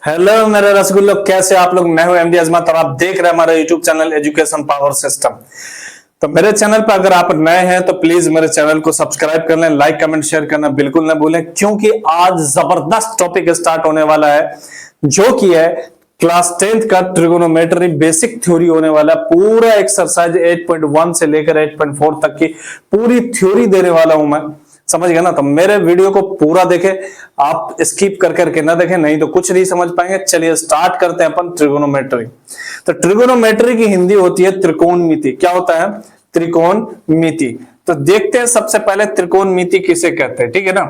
Hello मेरे रसगुल्लो, कैसे आप लोग। मैं हूं एमडी अजमत और आप देख रहे हैं हमारा YouTube channel education power system. तो मेरे चैनल पर अगर आप नए हैं तो प्लीज मेरे चैनल को सब्सक्राइब कर लें, लाइक कमेंट शेयर करना बिल्कुल ना भूलें, क्योंकि आज जबरदस्त टॉपिक स्टार्ट होने वाला है जो कि है क्लास 10th का ट्रिगोनोमेट्री बेसिक थ्योरी होने वाला है। पूरा एक्सरसाइज 8.1 से लेकर 8.4 तक की पूरी थ्योरी देने वाला हूं मैं, समझ गए ना। तो मेरे वीडियो को पूरा देखें, आप स्किप कर करके ना देखें, नहीं तो कुछ नहीं समझ पाएंगे। चलिए स्टार्ट करते हैं अपन ट्रिगोनोमेट्री। तो ट्रिगोनोमेट्री की हिंदी होती है त्रिकोणमिति। क्या होता है? त्रिकोणमिति। तो देखते हैं सबसे पहले त्रिकोणमिति किसे कहते हैं, ठीक है ना।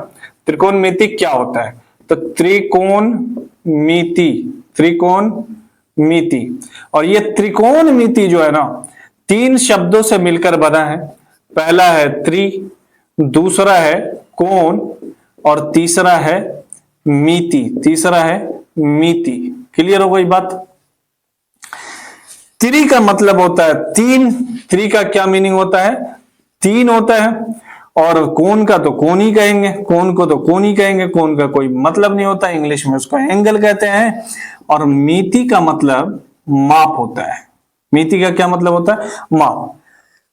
त्रिकोणमिति क्या होता है? तो त्रिकोणमिति, त्रिकोणमिति। और ये त्रिकोणमिति जो है ना, तीन शब्दों से मिलकर बना है। पहला है त्रि, दूसरा है कोण और तीसरा है मिति। तीसरा है मिति। क्लियर हो गई बात? त्रि का मतलब होता है तीन। त्रि का क्या मीनिंग होता है? तीन होता है। और कोण का तो कोण ही कहेंगे, कोण को तो कोण ही कहेंगे, कोण का कोई मतलब नहीं होता, इंग्लिश में उसको एंगल कहते हैं। और मिति का मतलब माप होता है। मिति का क्या मतलब होता है? माप।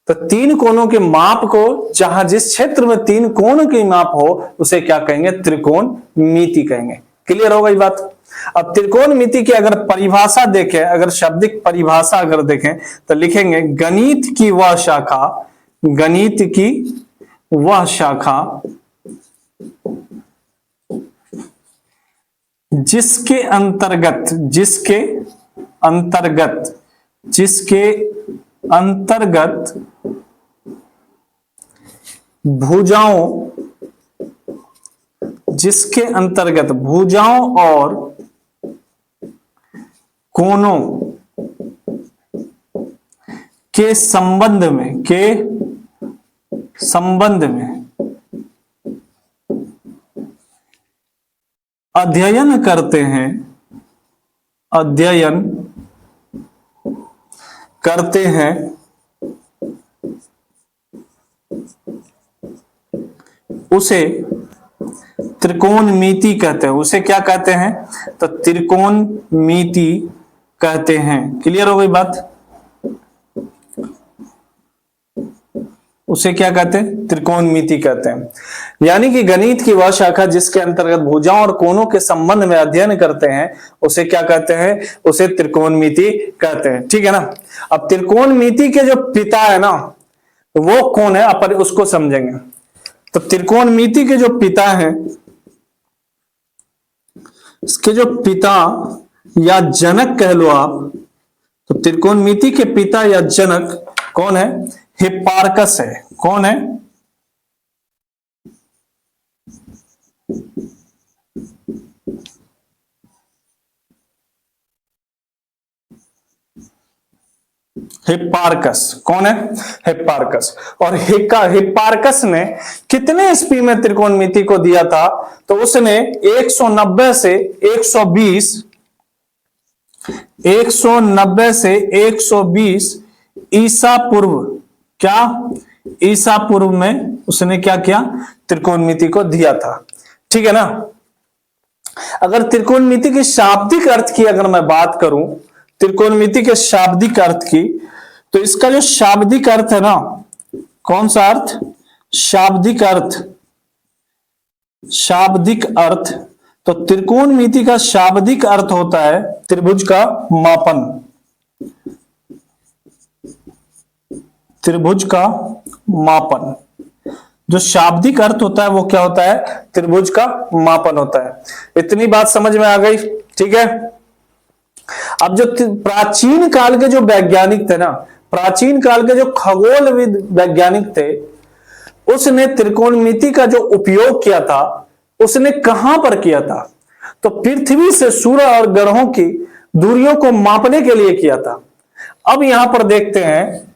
तो तीन कोणों के माप को, जहां जिस क्षेत्र में तीन कोण की माप हो उसे क्या कहेंगे? त्रिकोणमिति कहेंगे। क्लियर हो गई बात? अब त्रिकोणमिति की अगर परिभाषा देखें, अगर शाब्दिक परिभाषा अगर देखें तो लिखेंगे गणित की वह शाखा, गणित की वह शाखा जिसके अंतर्गत, जिसके अंतर्गत, जिसके अंतर्गत भुजाओं, जिसके अंतर्गत भुजाओं और कोणों के संबंध में, के संबंध में अध्ययन करते हैं, अध्ययन करते हैं, उसे त्रिकोणमिति कहते हैं। उसे क्या कहते हैं? तो त्रिकोणमिति कहते हैं। क्लियर हो गई बात? उसे क्या कहते हैं? त्रिकोणमिति कहते हैं। यानी कि गणित की वह शाखा जिसके अंतर्गत भुजाओं और कोणों के संबंध में अध्ययन करते हैं उसे क्या कहते हैं? उसे त्रिकोणमिति कहते हैं। ठीक है ना। अब त्रिकोणमिति के जो पिता है ना, वो कौन है, अपन उसको समझेंगे। तो त्रिकोणमिति के जो पिता हैं, इसके जो पिता या जनक कह लो आप, तो त्रिकोणमिति के पिता या जनक कौन है? हिप्पार्कस है। कौन है? हिप्पार्कस। कौन है? हिप्पार्कस। और हिप्पार्कस ने कितने ईस्वी में त्रिकोणमिति को दिया था? तो उसने 190 से 120, 190 से 120 ईसा पूर्व, क्या ईसा पूर्व में उसने क्या किया? त्रिकोणमिति को दिया था। ठीक है ना। अगर त्रिकोणमिति के शाब्दिक अर्थ की अगर मैं बात करूं, त्रिकोणमिति के शाब्दिक अर्थ की, तो इसका जो शाब्दिक अर्थ है ना, कौन सा अर्थ? शाब्दिक अर्थ। शाब्दिक अर्थ। तो त्रिकोणमिति का शाब्दिक अर्थ होता है त्रिभुज का मापन। त्रिभुज का मापन। जो शाब्दिक अर्थ होता है वो क्या होता है? त्रिभुज का मापन होता है। इतनी बात समझ में आ गई? ठीक है। अब जो प्राचीन काल के जो वैज्ञानिक थे ना, प्राचीन काल के जो खगोलविद वैज्ञानिक थे, उसने त्रिकोणमिति का जो उपयोग किया था उसने कहां पर किया था? तो पृथ्वी से सूर्य और ग्रहों की दूरियों को मापने के लिए किया था। अब यहां पर देखते हैं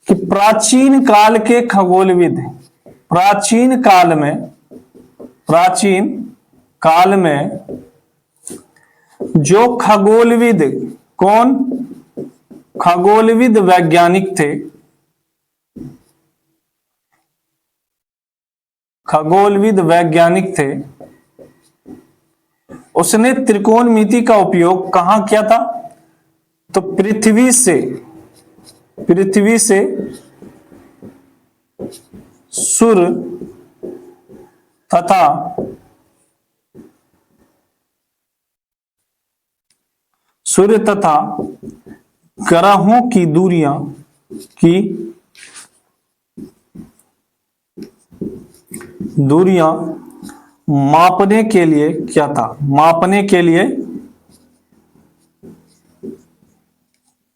कि प्राचीन काल के खगोलविद, प्राचीन काल में, प्राचीन काल में जो खगोलविद, कौन? खगोलविद वैज्ञानिक थे, खगोलविद वैज्ञानिक थे, उसने त्रिकोणमिति का उपयोग कहां किया था? तो पृथ्वी से सूर्य तथा ग्रहों की दूरियां मापने के लिए क्या था? मापने के लिए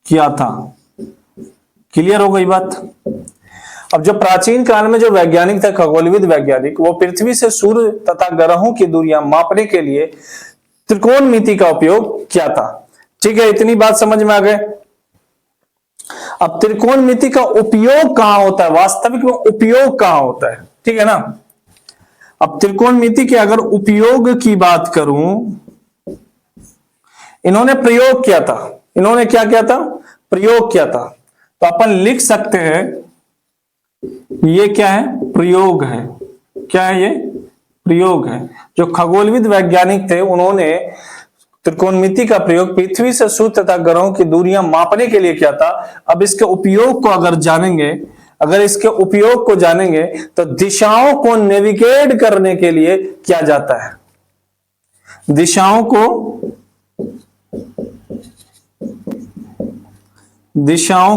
क्या था? क्लियर हो गई बात? अब जो प्राचीन काल में जो वैज्ञानिक थे, खगोलविद वैज्ञानिक, वो पृथ्वी से सूर्य तथा ग्रहों की दूरियां मापने के लिए त्रिकोणमिति का उपयोग किया था। ठीक है, इतनी बात समझ में आ गए। अब त्रिकोणमिति का उपयोग कहां होता है? वास्तविक में उपयोग कहां होता है? ठीक है ना। अब त्रिकोणमिति के अगर उपयोग की बात करूं, इन्होंने प्रयोग किया था। इन्होंने क्या किया था? प्रयोग किया था। तो अपन लिख सकते हैं ये क्या है? प्रयोग है। क्या है ये? प्रयोग है। जो खगोलविद वैज्ञानिक थे उन्होंने त्रिकोणमिति का प्रयोग पृथ्वी से सूर्य तथा ग्रहों की दूरियां मापने के लिए किया था। अब इसके उपयोग को अगर इसके उपयोग को जानेंगे तो दिशाओं को नेविगेट करने के लिए किया जाता है। दिशाओं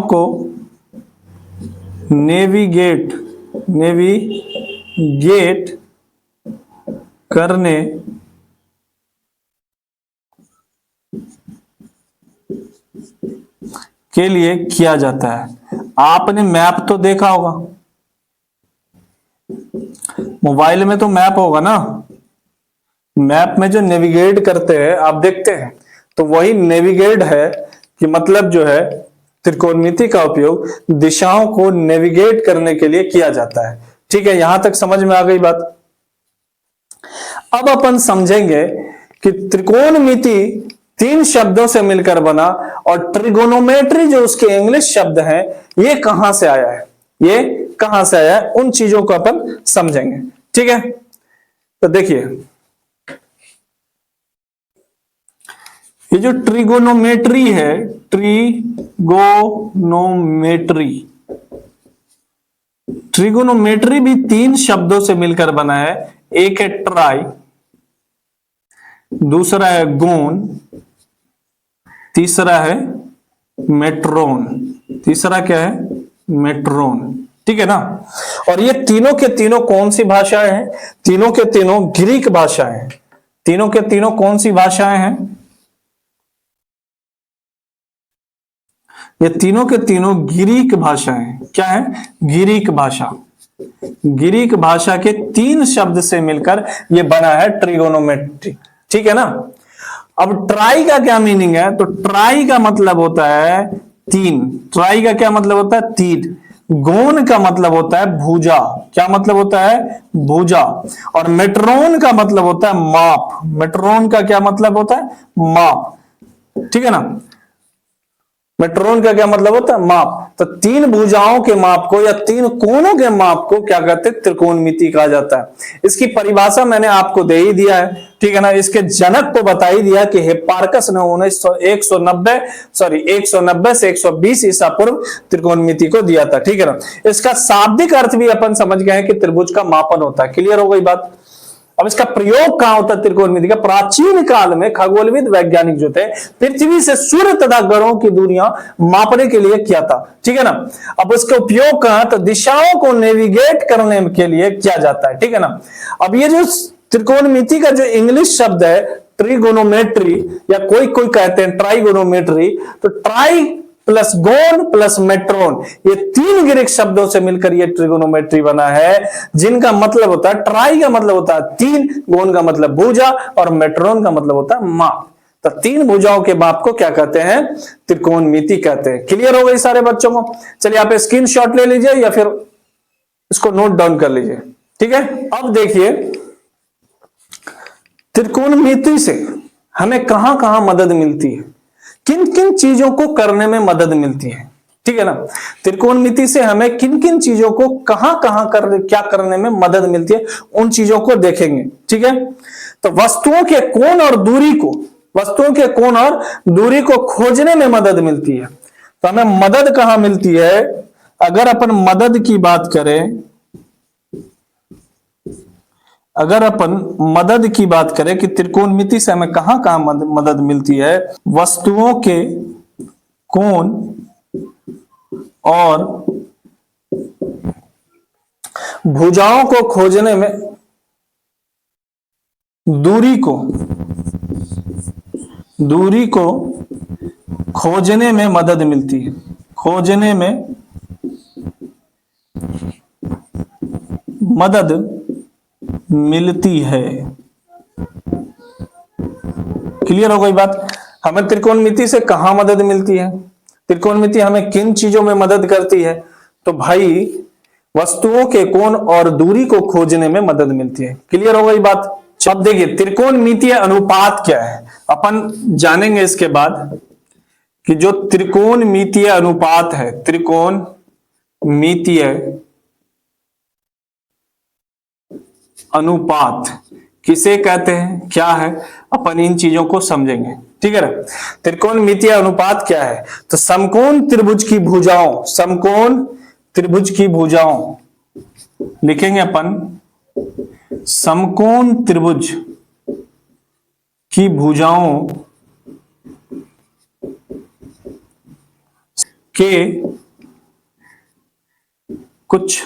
को नेविगेट करने के लिए किया जाता है। आपने मैप तो देखा होगा, मोबाइल में तो मैप होगा ना। मैप में जो नेविगेट करते हैं आप देखते हैं, तो वही नेविगेट है कि मतलब जो है त्रिकोणमिति का उपयोग दिशाओं को नेविगेट करने के लिए किया जाता है। ठीक है, यहां तक समझ में आ गई बात। अब अपन समझेंगे कि त्रिकोणमिति 3 शब्दों से मिलकर बना और ट्रिगोनोमेट्री जो उसके इंग्लिश शब्द हैं, ये कहां से आया है? उन चीजों को अपन समझेंगे। ठीक है, तो देखिए ये जो ट्रिगोनोमेट्री है, ट्रिगोनोमेट्री भी 3 शब्दों से मिलकर बना है। एक है ट्राई, दूसरा है गोन, तीसरा है मेट्रोन। तीसरा क्या है? मेट्रोन। ठीक है ना। और ये तीनों के तीनों कौन सी भाषाएं हैं? तीनों के तीनों ग्रीक भाषाएं हैं। तीनों के तीनों कौन सी भाषाएं हैं? ये तीनों के तीनों ग्रीक भाषाएं। क्या है? ग्रीक भाषा। ग्रीक भाषा के 3 शब्द से मिलकर ये बना है ट्रिगोनोमेट्री। ठीक है ना। अब ट्राई का क्या मीनिंग है? तो ट्राई का मतलब होता है 3। ट्राई का क्या मतलब होता है? 3। गोन का मतलब होता है भुजा। क्या मतलब होता है? भुजा। और मेट्रोन का मतलब होता है माप। मेट्रोन का क्या मतलब होता है? माप। ठीक है ना। मेट्रोन का क्या मतलब होता है? माप। तो 3 भुजाओं के माप को या 3 कोनों के माप को क्या कहते हैं? त्रिकोणमिति कहा जाता है। इसकी परिभाषा मैंने आपको दे ही दिया है। ठीक है ना। इसके जनक को बता ही दिया कि हिप्पार्कस ने 190 से 120 ईसा पूर्व त्रिकोणमिति को दिया था। ठीक है ना। इसका शाब्दिक अर्थ भी अपन समझ गए हैं कि त्रिभुज का मापन होता है। क्लियर हो गई बात। अब इसका प्रयोग कहां होता है त्रिकोणमिति का? प्राचीन काल में खगोलविद वैज्ञानिक जो थे पृथ्वी से सूर्य तथा ग्रहों की दूरियां मापने के लिए किया था। ठीक है ना। अब उसका उपयोग कहां? तो दिशाओं को नेविगेट करने के लिए किया जाता है। ठीक है ना। अब ये जो त्रिकोणमिति का जो इंग्लिश शब्द है ट्रिगोनोमेट्री, या कोई कहते हैं ट्राइगोनोमेट्री, तो ट्राई प्लस गोन प्लस मेट्रोन, ये 3 ग्रीक शब्दों से मिलकर ये ट्रिगोनोमेट्री बना है, जिनका मतलब होता है ट्राई का मतलब होता है 3, गोन का मतलब भुजा और मेट्रोन का मतलब होता है माप। तो 3 भुजाओं के माप को क्या कहते हैं? त्रिकोणमिति कहते हैं। क्लियर हो गई सारे बच्चों को? चलिए आप स्क्रीनशॉट ले लीजिए या फिर इसको नोट डाउन कर लीजिए। ठीक है। अब देखिए त्रिकोणमिति से हमें कहां कहां मदद मिलती है, किन किन चीजों को करने में मदद मिलती है। ठीक है ना। त्रिकोणमिति से हमें किन किन चीजों को कहां कहां क्या करने में मदद मिलती है, उन चीजों को देखेंगे। ठीक है, तो वस्तुओं के कोण और दूरी को खोजने में मदद मिलती है। तो हमें मदद कहां मिलती है? अगर अपन मदद की बात करें, कि त्रिकोणमिति से हमें कहां कहां मदद मिलती है, वस्तुओं के कोण और भुजाओं को खोजने में, दूरी को खोजने में मदद मिलती है, खोजने में मदद मिलती है। क्लियर हो गई बात? हमें त्रिकोणमिति से कहां मदद मिलती है, त्रिकोणमिति हमें किन चीजों में मदद करती है? तो भाई वस्तुओं के कोण और दूरी को खोजने में मदद मिलती है। क्लियर हो गई बात? अब देखिए त्रिकोणमितीय अनुपात क्या है, अपन जानेंगे इसके बाद कि जो त्रिकोणमितीय अनुपात है, त्रिकोणमितीय अनुपात किसे कहते हैं, क्या है, अपन इन चीजों को समझेंगे। ठीक है ना। त्रिकोणमितीय अनुपात क्या है? तो समकोण त्रिभुज की भुजाओं लिखेंगे अपन, समकोण त्रिभुज की भुजाओं के कुछ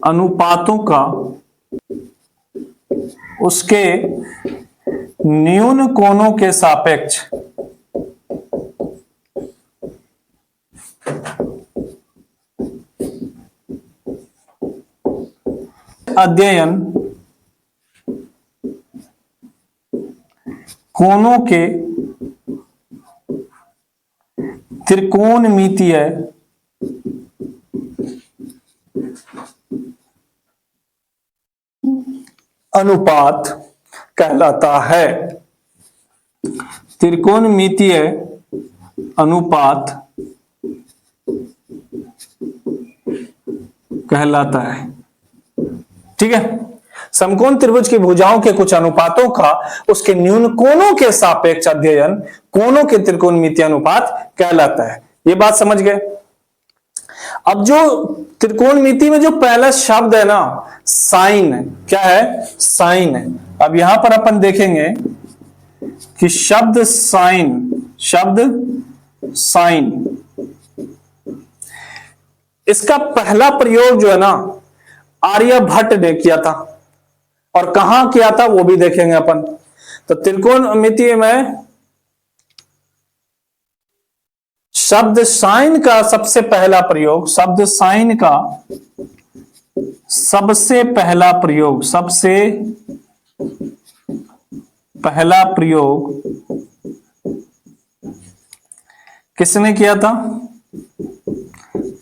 अनुपातों का उसके न्यून कोणों के सापेक्ष अध्ययन कोणों के त्रिकोणमितीय अनुपात कहलाता है। त्रिकोणमितीय अनुपात कहलाता है। ठीक है, समकोण त्रिभुज की भुजाओं के कुछ अनुपातों का उसके न्यून कोणों के सापेक्ष अध्ययन कोणों के त्रिकोणमितीय अनुपात कहलाता है। ये बात समझ गए? अब जो त्रिकोणमिति में जो पहला शब्द है ना, साइन है, क्या है? साइन है। अब यहां पर अपन देखेंगे कि शब्द साइन, इसका पहला प्रयोग जो है ना आर्यभट्ट ने किया था, और कहां किया था वो भी देखेंगे अपन। तो त्रिकोणमिति में शब्द साइन का सबसे पहला प्रयोग, किसने किया था?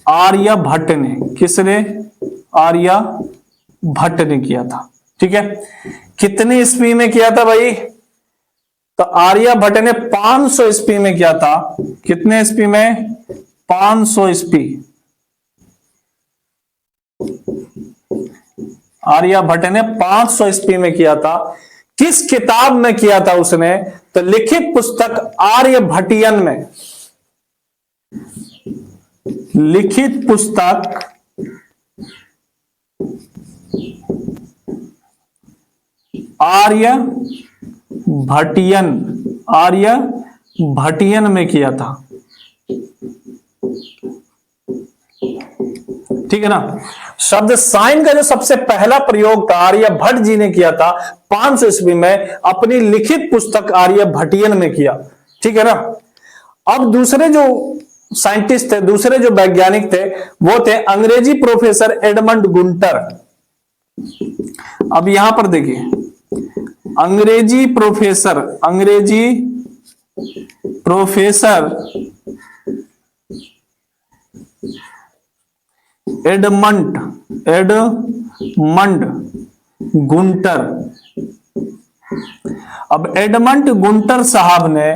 आर्यभट्ट ने। किसने? आर्यभट्ट ने किया था। ठीक है, कितने ईस्वी में किया था भाई? तो आर्यभट्ट ने 500 ईस्वी में किया था। कितने ईस्वी में? 500 ईस्वी। आर्यभट्ट ने 500 ईस्वी में किया था। किस किताब में किया था उसने? तो लिखित पुस्तक आर्यभट्टियन में। लिखित पुस्तक आर्यभट्टियन में किया था। ठीक है ना। शब्द साइन का जो सबसे पहला प्रयोग था आर्यभट्ट जी ने किया था 500 ईस्वी में, अपनी लिखित पुस्तक आर्यभट्टियन में किया। ठीक है ना। अब दूसरे जो साइंटिस्ट थे, दूसरे जो वैज्ञानिक थे, वो थे अंग्रेजी प्रोफेसर एडमंड गुंटर। अब यहां पर देखिए, अंग्रेजी प्रोफेसर एडमंड गुंटर। अब एडमंड गुंटर साहब ने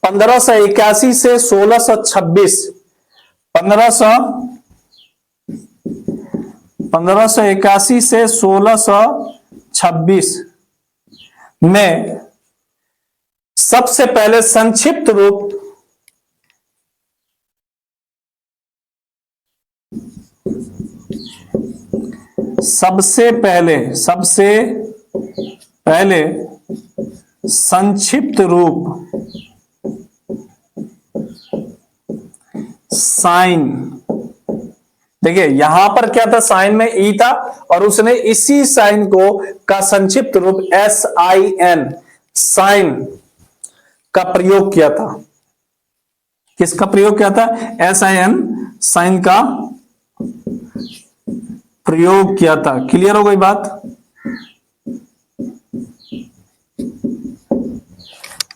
1581 से 1626, 1581 से 1626 में सबसे पहले संक्षिप्त रूप सबसे पहले संक्षिप्त रूप साइन, देखिए यहां पर क्या था, साइन में ई था और उसने इसी साइन को का संक्षिप्त रूप SIN, साइन का प्रयोग किया था। किसका प्रयोग किया था? SIN, साइन का प्रयोग किया था। क्लियर हो गई बात?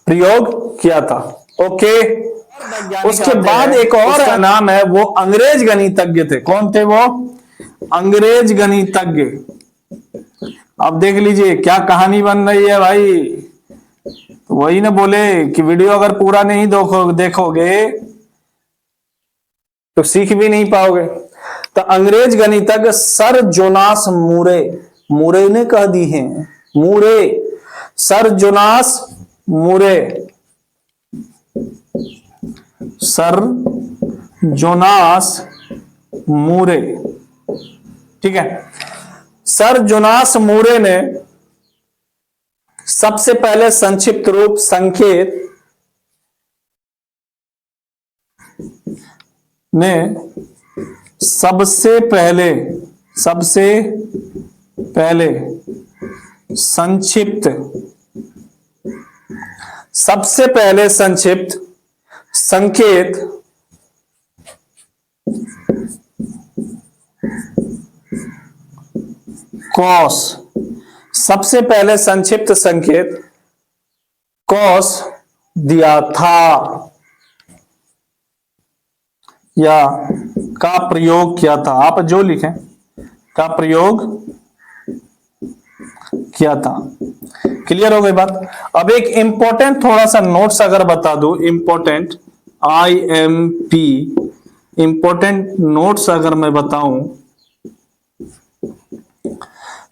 प्रयोग किया था। ओके, उसके बाद एक और का नाम है, वो अंग्रेज गणितज्ञ थे। कौन थे वो? अंग्रेज गणितज्ञ। अब देख लीजिए क्या कहानी बन रही है भाई। तो वही ना बोले कि वीडियो अगर पूरा नहीं देखोगे तो सीख भी नहीं पाओगे। तो अंग्रेज गणितज्ञ सर जोनास मूरे, मूरे ने कह दी है, मूरे, सर जोनास मूरे, सर जोनास मूरे, ठीक है। सर जोनास मूरे ने सबसे पहले संक्षिप्त रूप संकेत ने सबसे पहले संक्षिप्त संकेत कॉस, सबसे पहले संक्षिप्त संकेत कॉस दिया था या का प्रयोग किया था। आप जो लिखें, का प्रयोग किया था। क्लियर हो गई बात? अब एक इंपॉर्टेंट थोड़ा सा नोट्स अगर बता दूं, इंपॉर्टेंट IMP, इंपॉर्टेंट नोट्स अगर मैं बताऊं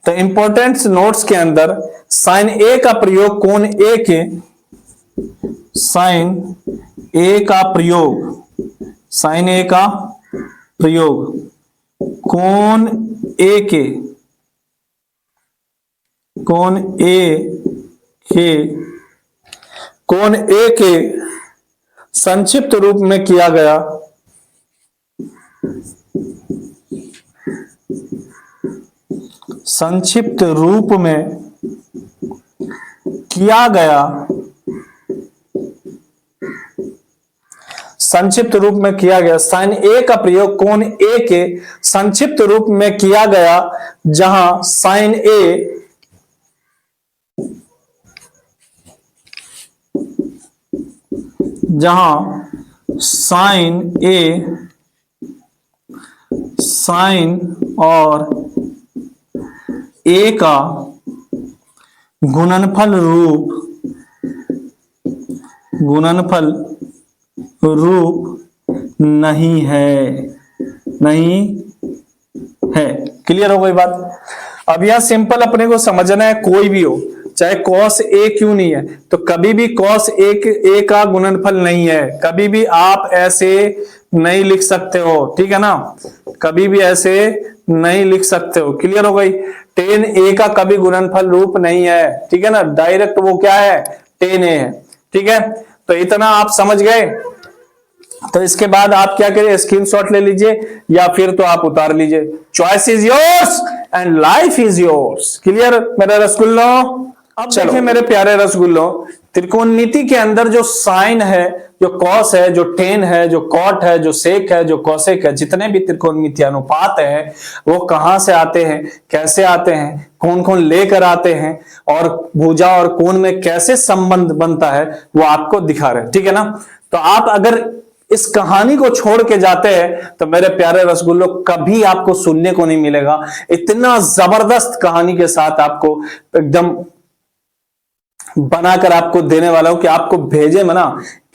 तो इंपॉर्टेंट नोट्स के अंदर साइन ए का प्रयोग कोण ए के, साइन ए का प्रयोग, साइन ए का प्रयोग कोण ए के, कोण ए के संक्षिप्त रूप में किया गया, संक्षिप्त रूप में किया गया, संक्षिप्त रूप में किया गया साइन ए का प्रयोग कोण ए के संक्षिप्त रूप में किया गया, जहां साइन ए साइन और ए का गुणनफल रूप नहीं है। क्लियर हो गई बात? अब यह सिंपल अपने को समझना है, कोई भी हो, चाहे कॉस ए क्यों नहीं है, तो कभी भी कॉस ए का गुणनफल नहीं है। कभी भी आप ऐसे नहीं लिख सकते हो, ठीक है ना, कभी भी ऐसे नहीं लिख सकते हो। क्लियर हो गई? टेन ए का कभी गुणनफल रूप नहीं है, ठीक है ना, डायरेक्ट वो क्या है, टेन ए है, ठीक है। तो इतना आप समझ गए। तो इसके बाद आप क्या करिए, स्क्रीनशॉट ले लीजिए या फिर तो आप उतार लीजिए। Choice is yours and life is yours. Clear मेरे रसगुल्लो? अब देखिए मेरे प्यारे रसगुल्लो, त्रिकोणमिति के अंदर जो साइन है, जो कॉस है, जो टेन है, जो कॉट है, जो सेक है, जो कॉसेक है, जितने भी त्रिकोणमिति अनुपात हैं वो कहां से आते हैं, कैसे आते हैं, कौन कौन लेकर आते हैं और भुजा और कोण में कैसे संबंध बनता है वो आपको दिखा रहे हैं, ठीक है ना। तो आप अगर इस कहानी को छोड़ के जाते हैं तो मेरे प्यारे रसगुल्लो कभी आपको सुनने को नहीं मिलेगा। इतना जबरदस्त कहानी के साथ आपको एकदम बनाकर आपको देने वाला हूं कि आपको भेजे में ना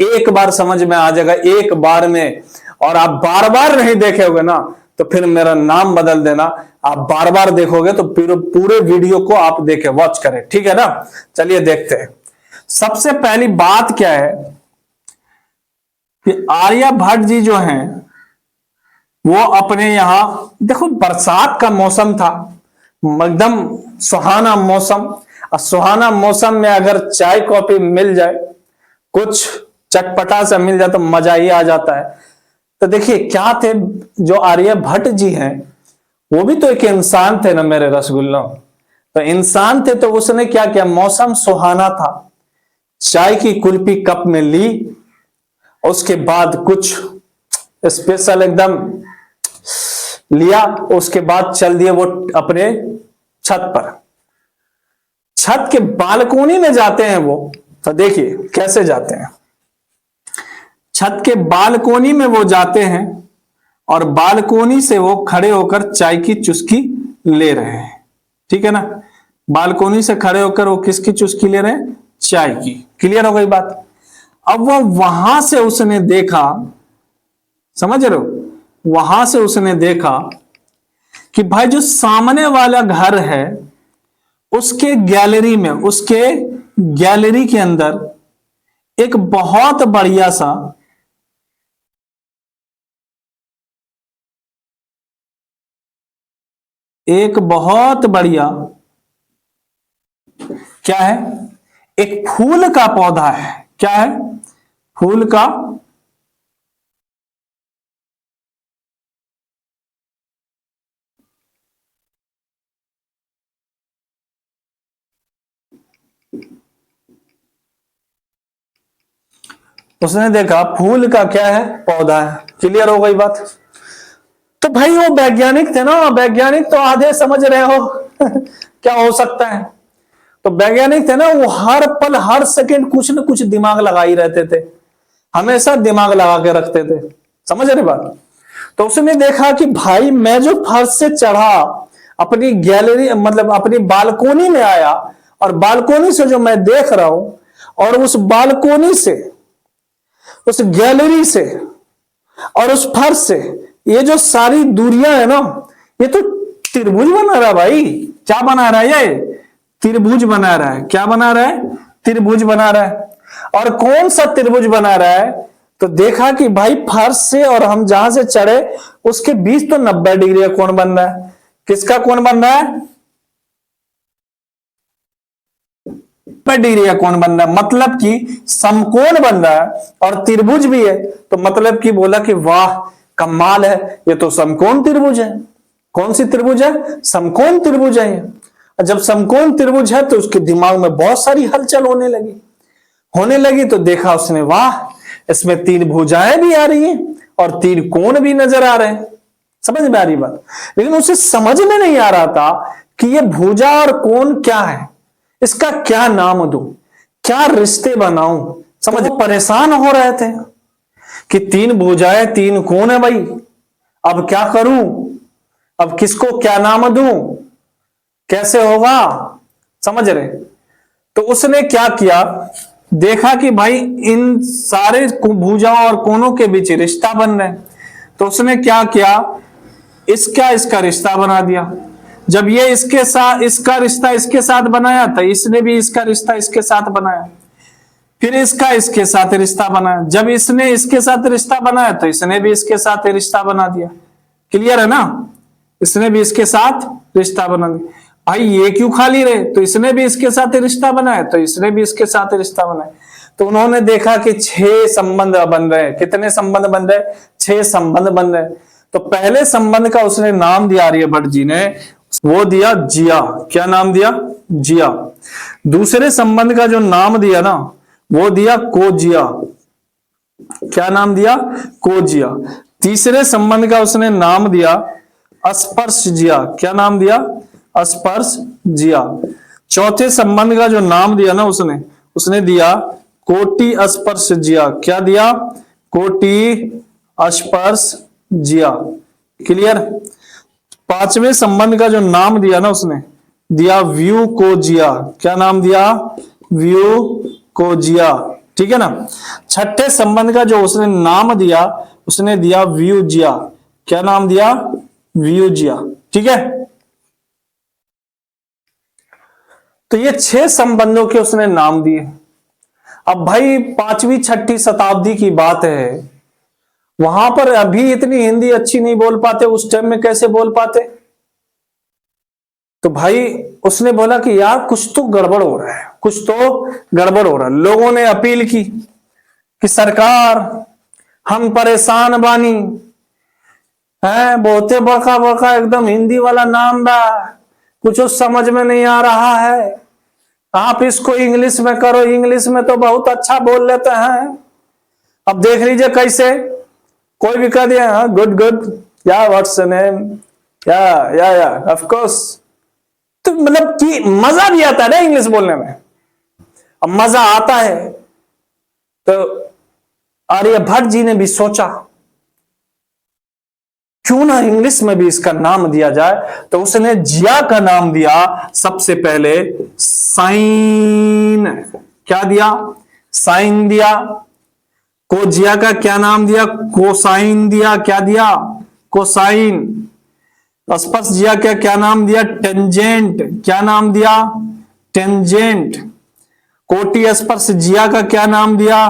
एक बार समझ में आ जाएगा, एक बार में। और आप बार बार नहीं देखे होगे ना तो फिर मेरा नाम बदल देना। आप बार बार देखोगे तो पूरे वीडियो को आप देखे, वॉच करें, ठीक है ना। चलिए देखते हैं। सबसे पहली बात क्या है कि आर्यभट्ट जी जो हैं वो अपने यहां, देखो बरसात का मौसम था, एकदम सुहाना मौसम। और सुहाना मौसम में अगर चाय कॉफी मिल जाए, कुछ चटपटा सा मिल जाए तो मजा ही आ जाता है। तो देखिए क्या थे जो आर्यभट्ट जी हैं, वो भी तो एक इंसान थे ना मेरे रसगुल्लों। तो इंसान थे तो उसने क्या किया, मौसम सुहाना था, चाय की कुल्फी कप में ली, उसके बाद कुछ स्पेशल एकदम लिया, उसके बाद चल दिए वो अपने छत पर। छत के बालकोनी में जाते हैं वो, तो देखिए कैसे जाते हैं। छत के बालकोनी में वो जाते हैं और बालकोनी से वो खड़े होकर चाय की चुस्की ले रहे हैं, ठीक है ना। बालकोनी से खड़े होकर वो किसकी चुस्की ले रहे हैं, चाय की। क्लियर हो गई बात। अब वो वहां से उसने देखा, समझ रहे हो, वहां से उसने देखा कि भाई जो सामने वाला घर है उसके गैलरी में, उसके गैलरी के अंदर एक बहुत बढ़िया सा क्या है, एक फूल का पौधा है। क्या है, फूल का उसने देखा फूल का क्या है, पौधा है। क्लियर हो गई बात। तो भाई वो वैज्ञानिक थे ना, वैज्ञानिक तो आधे समझ रहे हो क्या हो सकता है। तो वैज्ञानिक थे ना, वो हर पल हर सेकंड कुछ न कुछ दिमाग लगा ही रहते थे, हमेशा दिमाग लगा के रखते थे। समझ रहे बात। तो उसने देखा कि भाई मैं जो फर्श से चढ़ा, अपनी गैलरी मतलब अपनी बालकोनी में आया, और बालकोनी से जो मैं देख रहा हूं, और उस बालकोनी से, उस गैलरी से और उस फर्श से ये जो सारी दूरियां है ना, ये तो त्रिभुज बना रहा है भाई। क्या बना रहा है ये, त्रिभुज बना रहा है। क्या बना रहा है, त्रिभुज बना रहा है। और कौन सा त्रिभुज बना रहा है, तो देखा कि भाई फर्श से और हम जहां से चढ़े उसके बीच तो 90 डिग्री का कोण बन रहा है। किसका कोण बन रहा है, 90 डिग्री का कोण बन रहा है, मतलब कि समकोण बन रहा है और त्रिभुज भी है। तो मतलब कि बोला कि वाह कमाल है, ये तो समकोण त्रिभुज है। कौन सी त्रिभुज है, समकोण त्रिभुज है। और जब समकोण त्रिभुज है तो उसके दिमाग में बहुत सारी हलचल होने लगी। तो देखा उसने, वाह इसमें 3 भुजाएं भी आ रही हैं और 3 कोण भी नजर आ रहे हैं। समझ में आ रही बात। लेकिन उसे समझ में नहीं आ रहा था कि ये भुजा और कोण क्या है, इसका क्या नाम दूं, क्या रिश्ते बनाऊं। समझ, परेशान हो रहे थे कि 3 भुजाएं 3 कोण है भाई, अब क्या करूं, अब किसको क्या नाम दूं, कैसे होगा। समझ रहे। तो उसने क्या किया, देखा कि भाई इन सारे भुजाओं और कोनों के बीच रिश्ता बन रहे हैं। तो उसने क्या किया, इसका रिश्ता बना दिया। जब ये इसके साथ, इसका रिश्ता इसके साथ बनाया तो इसने भी इसका रिश्ता इसके साथ बनाया, फिर इसका इसके साथ रिश्ता बनाया। जब इसने इसके साथ रिश्ता बनाया तो इसने भी इसके साथ रिश्ता बना दिया। क्लियर है ना, इसने भी इसके साथ रिश्ता बना दिया। भाई ये क्यों खाली रहे, तो इसने भी इसके साथ रिश्ता बनाया, तो इसने भी इसके साथ रिश्ता बनाया। तो उन्होंने देखा कि 6 संबंध बन रहे हैं। कितने संबंध बन रहे हैं, 6 संबंध बन रहे हैं। तो पहले संबंध का उसने नाम दिया आर्यभट्ट जी ने, वो दिया जिया। क्या नाम दिया, जिया। दूसरे संबंध का जो नाम दिया ना, वो दिया कोजिया। क्या नाम दिया, कोजिया। तीसरे संबंध का उसने नाम दिया स्पर्श जिया। क्या नाम दिया, स्पर्श जिया। चौथे संबंध का जो नाम दिया ना उसने दिया कोटि स्पर्श जिया। क्या दिया, कोटि स्पर्श जिया। क्लियर। पांचवें संबंध का जो नाम दिया ना उसने दिया व्यू को जिया। क्या नाम दिया, व्यू को जिया। ठीक है ना। छठे संबंध का जो उसने नाम दिया, उसने दिया व्यूजिया। क्या नाम दिया? व्यूजिया। ठीक है, तो ये 6 संबंधों के उसने नाम दिए। अब भाई 5वीं 6ठी शताब्दी की बात है, वहां पर अभी इतनी हिंदी अच्छी नहीं बोल पाते, उस टाइम में कैसे बोल पाते? तो भाई उसने बोला कि यार कुछ तो गड़बड़ हो रहा है, कुछ तो गड़बड़ हो रहा है। लोगों ने अपील की कि सरकार हम परेशान बानी है, बहुते बड़का बड़का एकदम हिंदी वाला नाम बा, कुछ समझ में नहीं आ रहा है, आप इसको इंग्लिश में करो, इंग्लिश में तो बहुत अच्छा बोल लेते हैं। अब देख लीजिए कैसे कोई भी कह दिया गुड गुड या व्हाट्स नेम या ऑफ कोर्स। तो मतलब कि मजा भी आता है ना इंग्लिश बोलने में। अब मजा आता है तो आर्यभट्ट जी ने भी सोचा क्यों ना इंग्लिश में भी इसका नाम दिया जाए, तो उसने जिया का नाम दिया सबसे पहले साइन। क्या दिया? साइन दिया। कोजिया का क्या नाम दिया? कोसाइन दिया। क्या दिया? कोसाइन। स्पर्श जिया का क्या नाम दिया? टेंजेंट। क्या नाम दिया? टेंजेंट। कोटि स्पर्श जिया का क्या नाम दिया?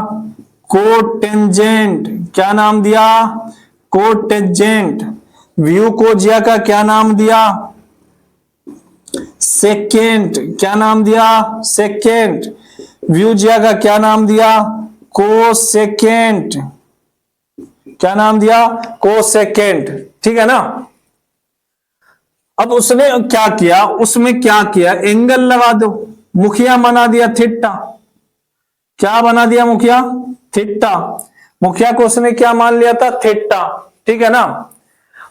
कोटेंजेंट। क्या नाम दिया? कोटेंजेंट। व्यू को जिया का क्या नाम दिया? सेकेंड। क्या नाम दिया? सेकेंड। व्यू जिया का क्या नाम दिया? कोसेकेंड। क्या नाम दिया? कोसेकेंड। ठीक है ना। अब उसने क्या किया, उसमें क्या किया, एंगल लगा दो, मुखिया बना दिया थीटा। क्या बना दिया? मुखिया थीटा। मुखिया को उसने क्या मान लिया था? थीटा। ठीक है ना।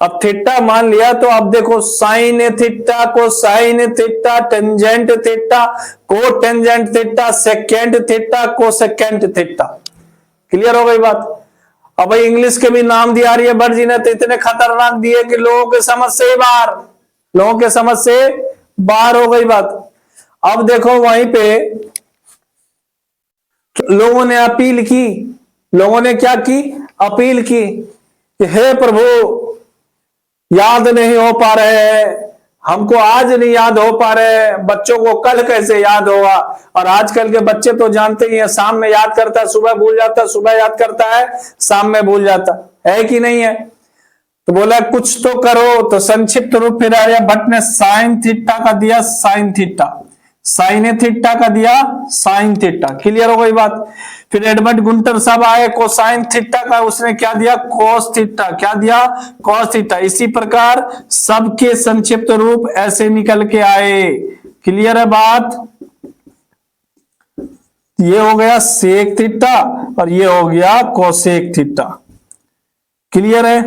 अब थीटा मान लिया तो अब देखो साइन थीटा, को साइन थीटा, टेंजेंट थीटा, को टेंजेंट थीटा, सेकेंड थीटा, को सेकेंड थीटा। क्लियर हो गई बात। अब भाई इंग्लिश के भी नाम दिया आर्यभट्ट जी ने तो इतने खतरनाक दिए कि लोगों के समझ से बाहर, लोगों के समझ से बाहर हो गई बात। अब देखो वहीं पे लोगों ने अपील की, लोगों ने क्या की? अपील की कि हे प्रभु याद नहीं हो पा रहे हैं, हमको आज नहीं याद हो पा रहे, बच्चों को कल कैसे याद होगा। और आजकल के बच्चे तो जानते ही हैं, शाम में याद करता है, सुबह भूल जाता है, सुबह याद करता है, शाम में भूल जाता है कि नहीं है। तो बोला कुछ तो करो, तो संक्षिप्त रूप फिर आर्यभट्ट ने साइन थीटा का दिया साइन थीटा, साइन थीटा का दिया साइन थीटा। क्लियर हो गई बात। फिर एडवर्ड गुंटर साहब आए, कोसाइन थीटा का उसने क्या दिया? Cos theta. क्या दिया? Cos theta. इसी प्रकार सबके संक्षिप्त रूप ऐसे निकल के आए। क्लियर है बात। ये हो गया सेक थीटा और ये हो गया कोसेक थीटा। क्लियर है।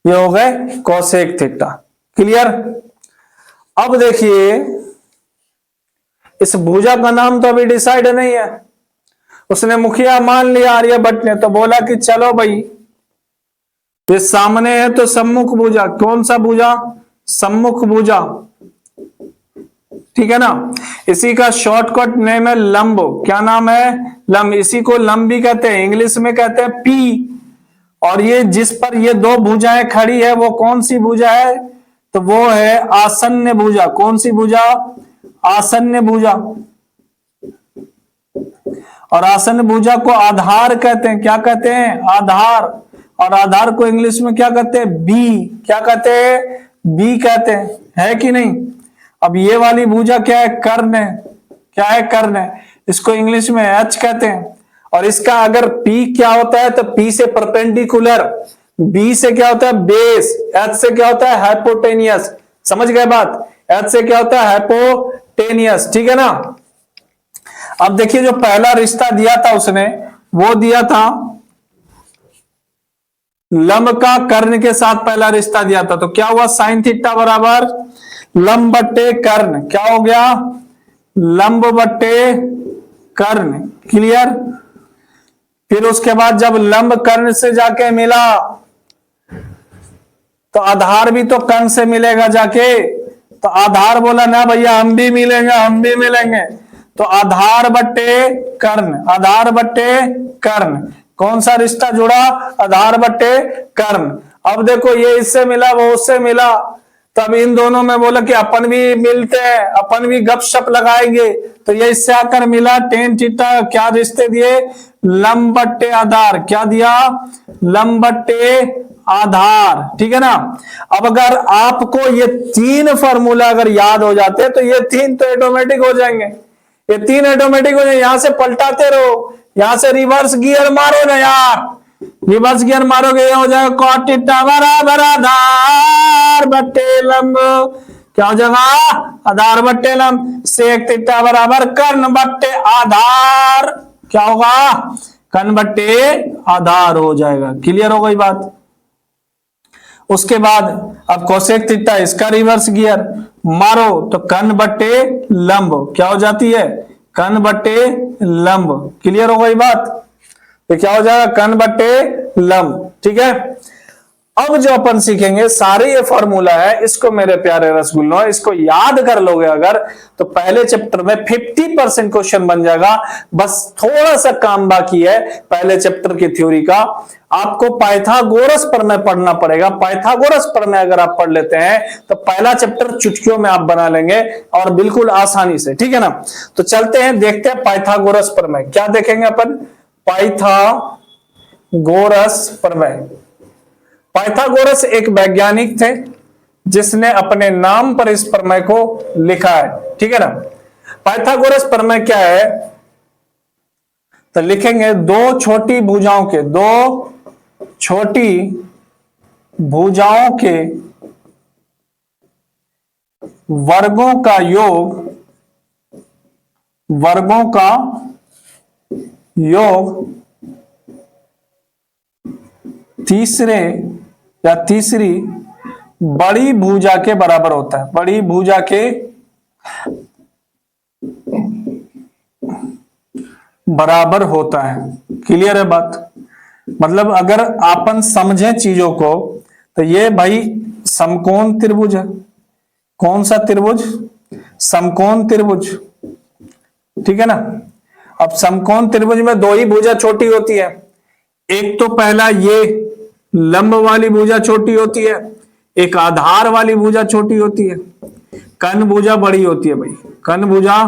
ये हो गए कोसेक थीटा। क्लियर। अब देखिए इस भुजा का नाम तो अभी डिसाइड नहीं है, उसने मुखिया मान लिया आर्यभट्ट ने, तो बोला कि चलो भाई ये सामने है तो सम्मुख भुजा। कौन सा भुजा? सम्मुख भुजा। ठीक है ना। इसी का शॉर्टकट नेम है लंब। क्या नाम है? लंब। इसी को लंब भी कहते हैं, इंग्लिश में कहते हैं पी। और ये जिस पर ये दो भुजाएं खड़ी है वो कौन सी भुजा है? तो वो है आसन्न भुजा। कौन सी भुजा? आसन्न भुजा। और आसन्न भुजा को आधार कहते हैं। क्या कहते हैं? आधार। और आधार को इंग्लिश में क्या कहते हैं? बी। क्या कहते हैं? बी कहते हैं। है कि नहीं। अब ये वाली भुजा क्या है? कर्ण है। क्या है? कर्ण है। इसको इंग्लिश में एच कहते हैं। और इसका अगर पी क्या होता है तो पी से परपेंडिकुलर, बी से क्या होता है? बेस, एच से क्या होता है? हाइपोटेनियस। समझ गए बात। एच से क्या होता है? हाइपोटेनियस। ठीक है ना। अब देखिए जो पहला रिश्ता दिया था उसने, वो दिया था लंब का कर्ण के साथ पहला रिश्ता दिया था। तो क्या हुआ? साइन थीटा बराबर लंब बट्टे कर्ण। क्या हो गया? लंब बट्टे कर्ण। क्लियर। फिर उसके बाद जब लंब कर्ण से जाके मिला तो आधार भी तो कर्ण से मिलेगा जाके। तो आधार बोला ना भैया हम भी मिलेंगे, हम भी मिलेंगे। तो आधार बट्टे कर्ण, आधार बट्टे कर्ण, कौन सा रिश्ता जुड़ा, आधार बट्टे कर्ण। अब देखो ये इससे मिला वो उससे मिला, तब इन दोनों में बोला कि अपन भी मिलते हैं, अपन भी गपशप लगाएंगे, तो ये इससे आकर मिला टेन थीटा, क्या रिश्ते दिए, लंब बट्टे आधार, क्या दिया, लंब बट्टे आधार, ठीक है ना। अब अगर आपको ये तीन फार्मूला अगर याद हो जाते तो ये तीन तो ऑटोमेटिक हो जाएंगे, ये तीन ऑटोमेटिक हो जाएंगे। यहां से पलटाते रहो, यहां से रिवर्स गियर मारो ना यार, रिवर्स गियर मारोगे ये हो जाएगा कॉट थीटा बराबर आधार बट्टे लंब, क्या हो जाएगा, आधार बट्टे लंब, सेक थीटा बराबर कर्ण बट्टे आधार, क्या होगा, कर्ण बट्टे आधार हो जाएगा। क्लियर हो गई बात। उसके बाद अब कोसेक थीटा, इसका रिवर्स गियर मारो तो कर्ण बट्टे लंब, क्या हो जाती है, कर्ण बट्टे लंब। क्लियर हो गई बात। तो क्या हो जाएगा, कर्ण बट्टे लंब, ठीक है। अब जो अपन सीखेंगे सारे ये फॉर्मूला है, इसको मेरे प्यारे रसगुल्लो इसको याद कर लोगे अगर, तो पहले चैप्टर में 50% क्वेश्चन बन जाएगा। बस थोड़ा सा काम बाकी है पहले चैप्टर की थ्योरी का, आपको पाइथागोरस प्रमेय पढ़ना पड़ेगा। पाइथागोरस प्रमेय अगर आप पढ़ लेते हैं तो पहला चैप्टर चुटकियों में आप बना लेंगे और बिल्कुल आसानी से, ठीक है ना। तो चलते हैं, देखते हैं पाइथागोरस प्रमेय। क्या देखेंगे अपन, पाइथागोरस प्रमेय। पाइथागोरस एक वैज्ञानिक थे जिसने अपने नाम पर इस प्रमेय को लिखा है, ठीक है ना। पाइथागोरस प्रमेय क्या है, तो लिखेंगे दो छोटी भुजाओं के, दो छोटी भुजाओं के वर्गों का योग, वर्गों का योग तीसरे या तीसरी बड़ी भुजा के बराबर होता है, बड़ी भुजा के बराबर होता है। क्लियर है बात। मतलब अगर आपन समझे चीजों को तो ये भाई समकोण त्रिभुज है, कौन सा त्रिभुज, समकोण त्रिभुज, ठीक है ना। अब समकोण त्रिभुज में दो ही भुजा छोटी होती है, एक तो पहला ये लंब वाली भुजा छोटी होती है, एक आधार वाली भुजा छोटी होती है, कर्ण भुजा बड़ी होती है भाई, कर्ण भुजा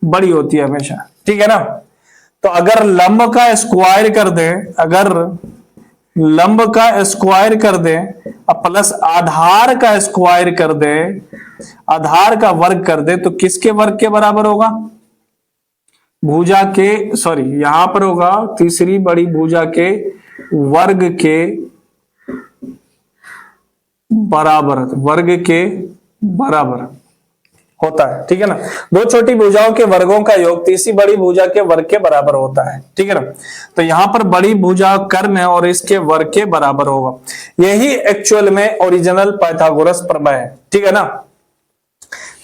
बड़ी होती है हमेशा, ठीक है ना। तो अगर लंब का स्क्वायर कर दे, अगर लंब का स्क्वायर कर दे और प्लस आधार का स्क्वायर कर दे, आधार का वर्ग कर दे, तो किसके वर्ग के बराबर होगा, भुजा के, सॉरी यहां पर होगा तीसरी बड़ी भुजा के वर्ग के बराबर, वर्ग के बराबर होता है, ठीक है ना। दो छोटी भुजाओं के वर्गों का योग तीसरी बड़ी भुजा के वर्ग के बराबर होता है, ठीक है ना। तो यहां पर बड़ी भुजा कर्ण है और इसके वर्ग के बराबर होगा। यही एक्चुअल में ओरिजिनल पाइथागोरस प्रमेय है, ठीक है ना,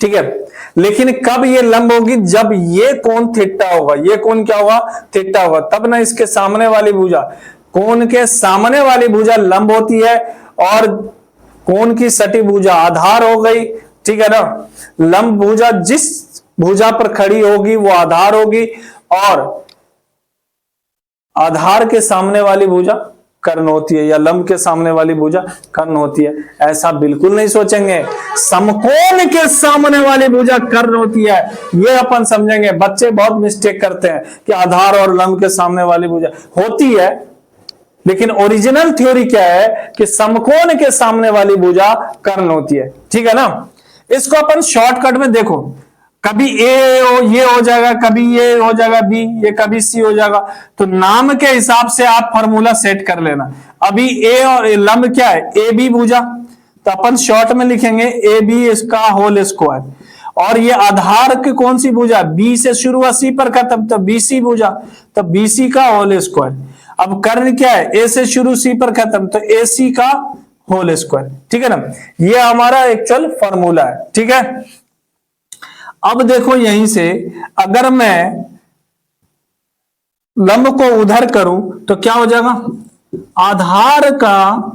ठीक है। लेकिन कब ये लंब होगी, जब ये कोण थीटा होगा, ये कोण क्या होगा, थीटा होगा, तब ना इसके सामने वाली भुजा, कोण के सामने वाली भुजा लंब होती है और कोण की सटी भुजा आधार हो गई, ठीक है ना। लंब भुजा जिस भुजा पर खड़ी होगी वो आधार होगी और आधार के सामने वाली भुजा कर्ण होती है, या लंब के सामने वाली भुजा कर्ण होती है। ऐसा बिल्कुल नहीं सोचेंगे, समकोण के सामने वाली भुजा कर्ण होती है, ये अपन समझेंगे। बच्चे बहुत मिस्टेक करते हैं कि आधार और लंब के सामने वाली भुजा होती है, लेकिन ओरिजिनल थ्योरी क्या है कि समकोण के सामने वाली भुजा कर्ण होती है, ठीक है ना। इसको अपन शॉर्टकट में देखो, कभी ए हो ये हो जाएगा, कभी ये हो जाएगा बी, ये कभी सी हो जाएगा, तो नाम के हिसाब से आप फॉर्मूला सेट कर लेना। अभी ए और लंब क्या है, ए बी भुजा, तो अपन शॉर्ट में लिखेंगे ए बी इसका होल स्क्वायर, और ये आधार की कौन सी भुजा, बी से शुरू हुआ सी पर खत्म, तो बी सी भुजा, तो बी सी का होल स्क्वायर। अब कर्ण क्या है, ए से शुरू सी पर खत्म, तो ए सी का होल स्क्वायर, ठीक है ना। ये हमारा एक्चुअल फॉर्मूला है, ठीक है। अब देखो यहीं से अगर मैं लंब को उधर करूं तो क्या हो जाएगा, आधार का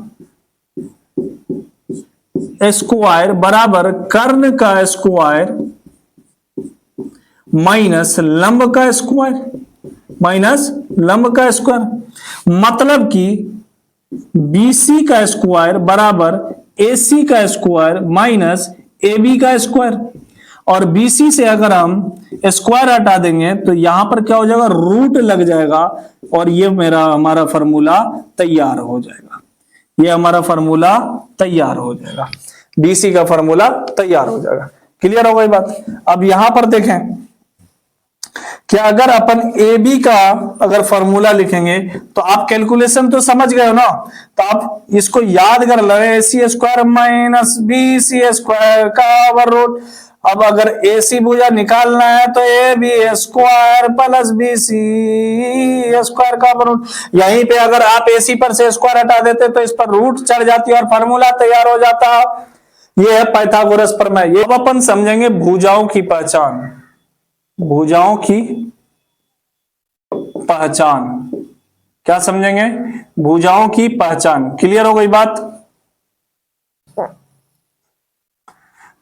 स्क्वायर बराबर कर्ण का स्क्वायर माइनस लंब का स्क्वायर, माइनस लंब का स्क्वायर, मतलब कि BC का स्क्वायर बराबर AC का स्क्वायर माइनस AB का स्क्वायर। और BC से अगर हम स्क्वायर हटा देंगे तो यहां पर क्या हो जाएगा, रूट लग जाएगा, और ये हमारा फॉर्मूला तैयार हो जाएगा। ये हमारा फॉर्मूला तैयार हो जाएगा, BC का फॉर्मूला तैयार हो जाएगा। क्लियर हो गई बात। अब यहां पर देखें कि अगर अपन AB का अगर फॉर्मूला लिखेंगे तो आप कैलकुलेशन तो समझ गए हो ना, तो आप इसको याद कर लो, AC square minus BC square का ओवर रूट। अब अगर AC भुजा निकालना है तो AB square plus BC square का ओवर रूट। यहीं पे अगर आप AC पर से स्क्वायर हटा देते तो इस पर रूट चढ़ जाती और फॉर्मूला तैयार हो जाता। ये है पाइथागोरस प्रमेय। ये अब अपन समझेंगे भुजाओं की पहचान, भुजाओं की पहचान। क्या समझेंगे, भुजाओं की पहचान। क्लियर हो गई बात।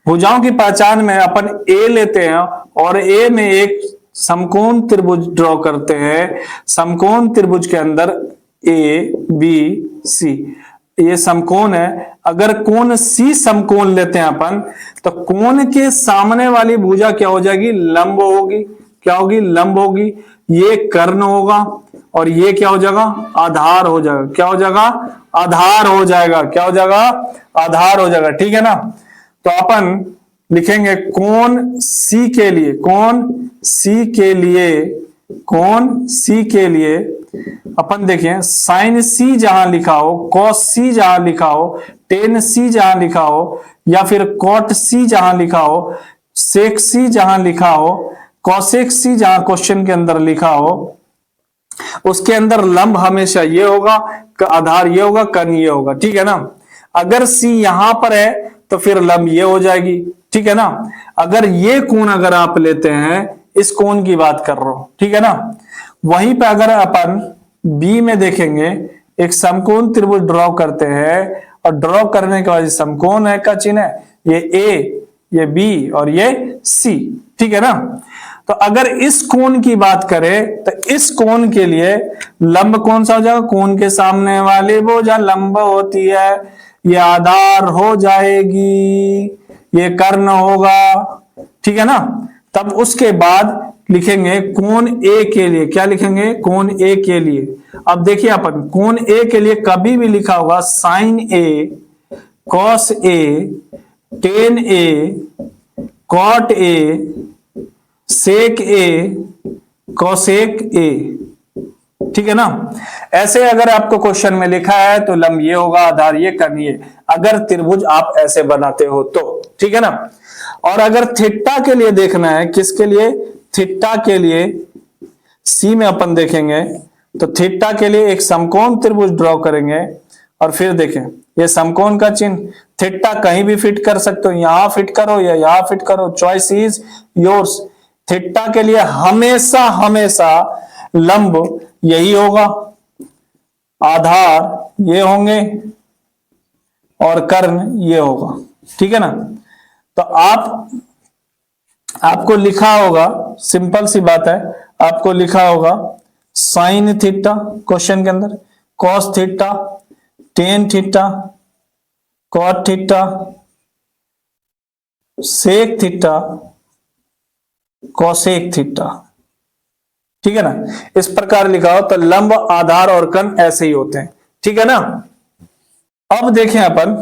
भुजाओं की पहचान में अपन ए लेते हैं और ए में एक समकोण त्रिभुज ड्रॉ करते हैं। समकोण त्रिभुज के अंदर ए बी सी ये समकोण है। अगर कोण सी समकोण लेते हैं अपन तो कोण के सामने वाली भुजा क्या हो जाएगी, लंब होगी। क्या होगी, लंब होगी। ये कर्ण होगा और ये क्या हो जाएगा, आधार हो जाएगा। क्या हो जाएगा, आधार हो जाएगा। क्या हो जाएगा, आधार हो जाएगा। ठीक है ना। तो अपन लिखेंगे कोण सी के लिए, कोण सी के लिए, कोण सी के लिए अपन देखें साइन सी जहां लिखा हो, कॉस सी जहां लिखा हो, टेन सी जहां लिखा हो, या फिर कॉट सी जहां लिखा हो, सेक सी जहां लिखा हो, कॉसेक सी जहां क्वेश्चन के अंदर लिखा हो, उसके अंदर लंब हमेशा ये होगा, आधार ये होगा, कर्ण ये होगा। ठीक है ना। अगर सी यहां पर है तो फिर लंब ये हो जाएगी। ठीक है ना। अगर ये कोण अगर आप लेते हैं, इस कोण की बात कर रहा हूं, ठीक है ना। वहीं पे अगर अपन बी में देखेंगे, एक समकोण त्रिभुज ड्रॉ करते हैं और ड्रॉ करने के बाद समकोण है का चिन्ह है, ये ए, ये बी और ये सी। ठीक है ना। तो अगर इस कोण की बात करें तो इस कोण के लिए लंब कौन सा हो जाएगा, कोण के सामने वाली भुजा लंब होती है, ये आधार हो जाएगी, ये कर्ण होगा। ठीक है ना। तब उसके बाद लिखेंगे कोण ए के लिए। क्या लिखेंगे, कोण ए के लिए। अब देखिए अपन कोण ए के लिए कभी भी लिखा होगा sine A, cos A, tan A, cot A, sec A, cosec A. ठीक है ना। ऐसे अगर आपको क्वेश्चन में लिखा है तो लंब ये होगा, आधार ये, कर्ण ये, अगर त्रिभुज आप ऐसे बनाते हो तो। ठीक है ना। और अगर थीटा के लिए देखना है, किसके लिए, थीटा के लिए सी में अपन देखेंगे तो थीटा के लिए एक समकोण त्रिभुज ड्रॉ करेंगे और फिर देखें ये समकोण का चिन्ह। थीटा कहीं भी फिट कर सकते हो, यहां फिट करो या यहां फिट करो, चॉइस इज योर्स। थीटा के लिए हमेशा हमेशा लंब यही होगा, आधार ये होंगे और कर्ण ये होगा। ठीक है ना। तो आपको लिखा होगा, सिंपल सी बात है, आपको लिखा होगा साइन थीटा क्वेश्चन के अंदर, cos theta, tan theta, cot theta, sec theta, cosec theta. ठीक है ना। इस प्रकार लिखा हो तो लंब, आधार और कर्ण ऐसे ही होते हैं। ठीक है ना। अब देखें अपन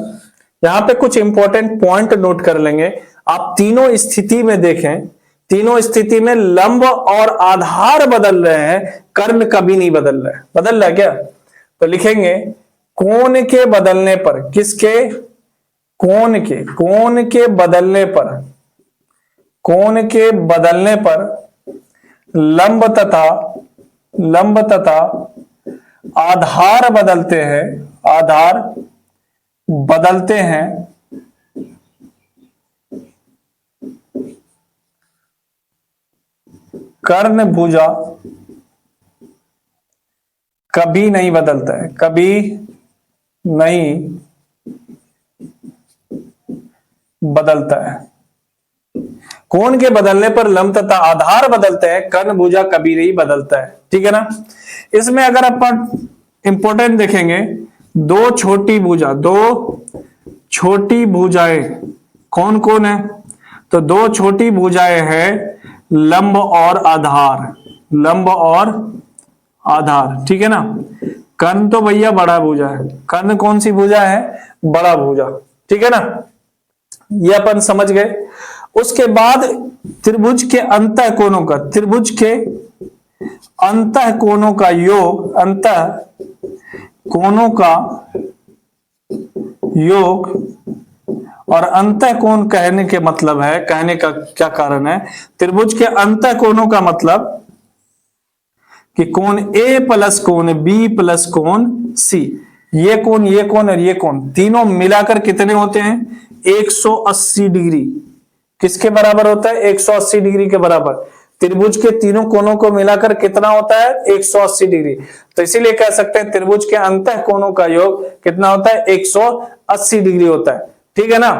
यहां पे कुछ इंपॉर्टेंट पॉइंट नोट कर लेंगे। आप तीनों स्थिति में देखें, तीनों स्थिति में लंब और आधार बदल रहे हैं, कर्ण कभी नहीं बदल रहे। बदल रहा है क्या, तो लिखेंगे कोण के बदलने पर, किसके, कोण के, कोण के बदलने पर, कोण के बदलने पर लंब तथा आधार बदलते हैं, आधार बदलते हैं। कर्ण भुजा कभी नहीं बदलता है, कभी नहीं बदलता है। कोण के बदलने पर लंब तथा आधार बदलते हैं, कर्ण भुजा कभी नहीं बदलता है। ठीक है ना। इसमें अगर अपन इंपॉर्टेंट देखेंगे, दो छोटी भुजाएं कौन कौन है, तो दो छोटी भुजाएं हैं लंब और आधार। ठीक है ना। कर्ण तो भैया बड़ा भुजा है, कर्ण कौन सी भुजा है, बड़ा भुजा। ठीक है ना, ये अपन समझ गए। उसके बाद त्रिभुज के अंतः कोणों का योग और अंतः कोण कहने के मतलब है, कहने का क्या कारण है, त्रिभुज के अंतः कोणों का मतलब कि कोण ए प्लस कोण बी प्लस कोण सी, ये कोण और ये कोण तीनों मिलाकर कितने होते हैं, 180 डिग्री। किसके बराबर होता है, 180 डिग्री के बराबर। त्रिभुज के तीनों कोणों को मिलाकर कितना होता है, 180 डिग्री। तो इसीलिए कह सकते हैं त्रिभुज के अंतः कोणों का योग कितना होता है, 180 डिग्री होता है। ठीक है ना।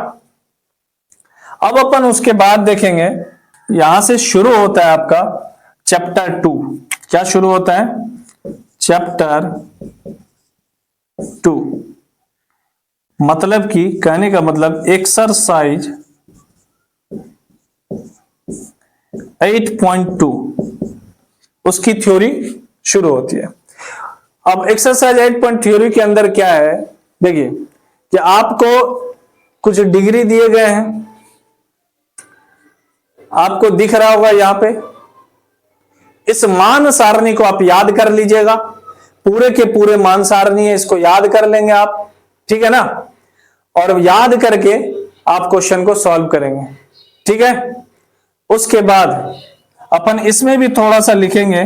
अब अपन उसके बाद देखेंगे, यहां से शुरू होता है आपका चैप्टर 2। क्या शुरू होता है, चैप्टर 2, मतलब कि कहने का मतलब एक्सरसाइज 8.2 उसकी थ्योरी शुरू होती है। अब एक्सरसाइज 8 थ्योरी के अंदर क्या है, देखिए कि आपको कुछ डिग्री दिए गए हैं, आपको दिख रहा होगा यहां पे। इस मान सारणी को आप याद कर लीजिएगा, पूरे के पूरे मान सारणी है, इसको याद कर लेंगे आप। ठीक है ना। और याद करके आप क्वेश्चन को सॉल्व करेंगे। ठीक है। उसके बाद अपन इसमें भी थोड़ा सा लिखेंगे,